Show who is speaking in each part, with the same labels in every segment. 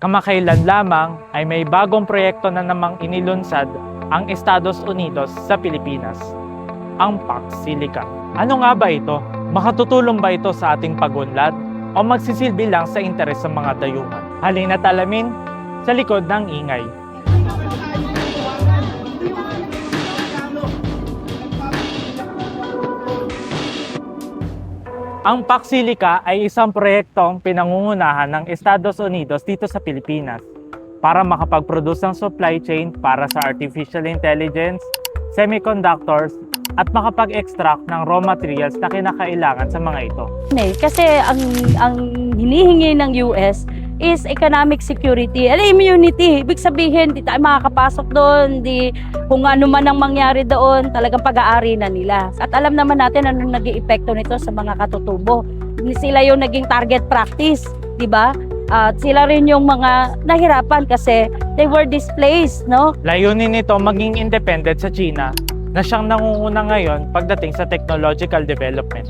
Speaker 1: Kamakailan lamang ay may bagong proyekto na namang inilunsad ang Estados Unidos sa Pilipinas, ang PAX Silica. Ano nga ba ito? Makatutulong ba ito sa ating pag-unlad o magsisilbi lang sa interes ng mga dayuhan? Halina't alamin sa likod ng ingay. Ang PAX Silica ay isang proyektong pinangungunahan ng Estados Unidos dito sa Pilipinas para makapag-produce ng supply chain para sa artificial intelligence, semiconductors, at makapag-extract ng raw materials na kinakailangan sa mga ito.
Speaker 2: Kasi ang hinihingi ng US is economic security and immunity. Ibig sabihin, di tayo makakapasok doon, kung ano man ang mangyari doon, talagang pag-aari na nila. At alam naman natin anong naging epekto nito sa mga katutubo. Sila yung naging target practice, di ba? At sila rin yung mga nahirapan kasi they were displaced, no?
Speaker 1: Layunin nito maging independent sa China na siyang nangunguna ngayon pagdating sa technological development.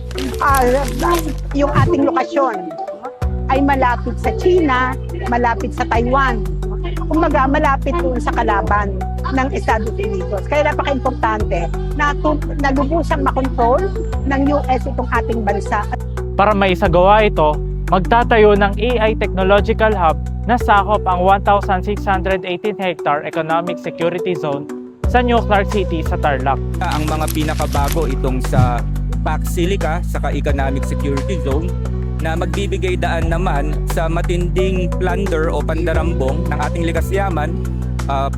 Speaker 3: Yung ating lokasyon ay malapit sa China, malapit sa Taiwan. Kumbaga, malapit doon sa kalaban ng Estados Unidos. Kaya napaka-importante na lubusang makontrol ng US itong ating bansa.
Speaker 1: Para maisagawa ito, magtatayo ng AI Technological Hub na sakop ang 1,618 hectare Economic Security Zone sa New Clark City sa Tarlac.
Speaker 4: Ang mga pinakabago itong sa PAX Silica, saka Economic Security Zone, na magbibigay daan naman sa matinding plunder o pandarambong ng ating likas yaman,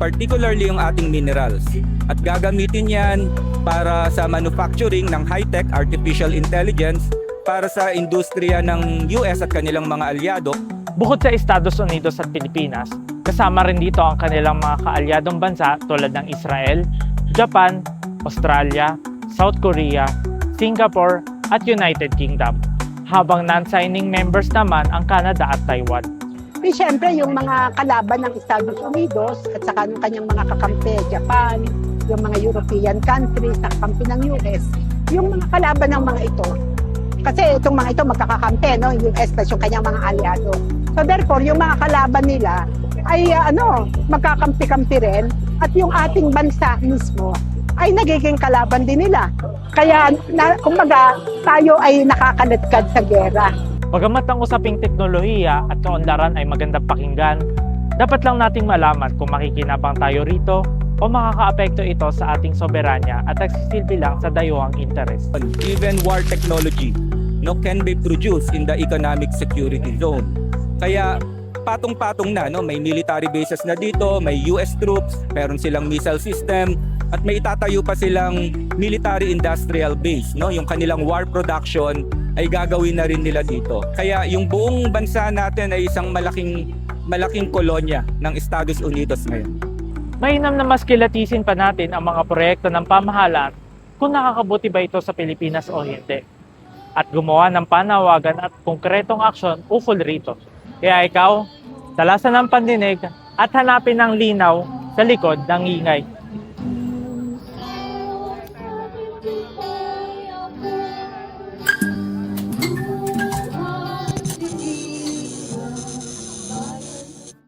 Speaker 4: particularly yung ating minerals. At gagamitin yan para sa manufacturing ng high-tech artificial intelligence para sa industriya ng US at kanilang mga alyado.
Speaker 1: Bukod sa Estados Unidos at Pilipinas, kasama rin dito ang kanilang mga kaalyadong bansa tulad ng Israel, Japan, Australia, South Korea, Singapore at United Kingdom. Habang non-signing members naman ang Canada at Taiwan.
Speaker 3: Di syempre, yung mga kalaban ng Estados Unidos at saka ng kanyang mga kakampi, Japan, yung mga European countries na kakampi ng US, yung mga kalaban ng mga ito, kasi itong mga ito magkakakampi, no? Yung US plus yung kanyang mga aliado. So therefore, yung mga kalaban nila ay magkakampi-kampi rin at yung ating bansa mismo ay nagiging kalaban din nila. Kaya, kumbaga, tayo ay nakakaladkad sa gera.
Speaker 1: Bagamat ang usaping teknolohiya at kaunlaran ay magandang pakinggan, dapat lang nating malaman kung makikinabang tayo rito o makakaapekto ito sa ating soberanya at nagsisilbi lang sa dayuhang interes.
Speaker 4: Even war technology can be produced in the Economic Security Zone. Kaya patong-patong na, may military bases na dito, may US troops, meron silang missile system, at may itatayo pa silang military industrial base, yung kanilang war production ay gagawin na rin nila dito. Kaya yung buong bansa natin ay isang malaking kolonya ng Estados Unidos ngayon.
Speaker 1: Mainam na mas kilatisin pa natin ang mga proyekto ng pamahalaan kung nakakabuti ba ito sa Pilipinas o hindi. At gumawa ng panawagan at konkretong aksyon ukol rito. Kaya ikaw, talasan ng pandinig at hanapin ng linaw sa likod ng ingay.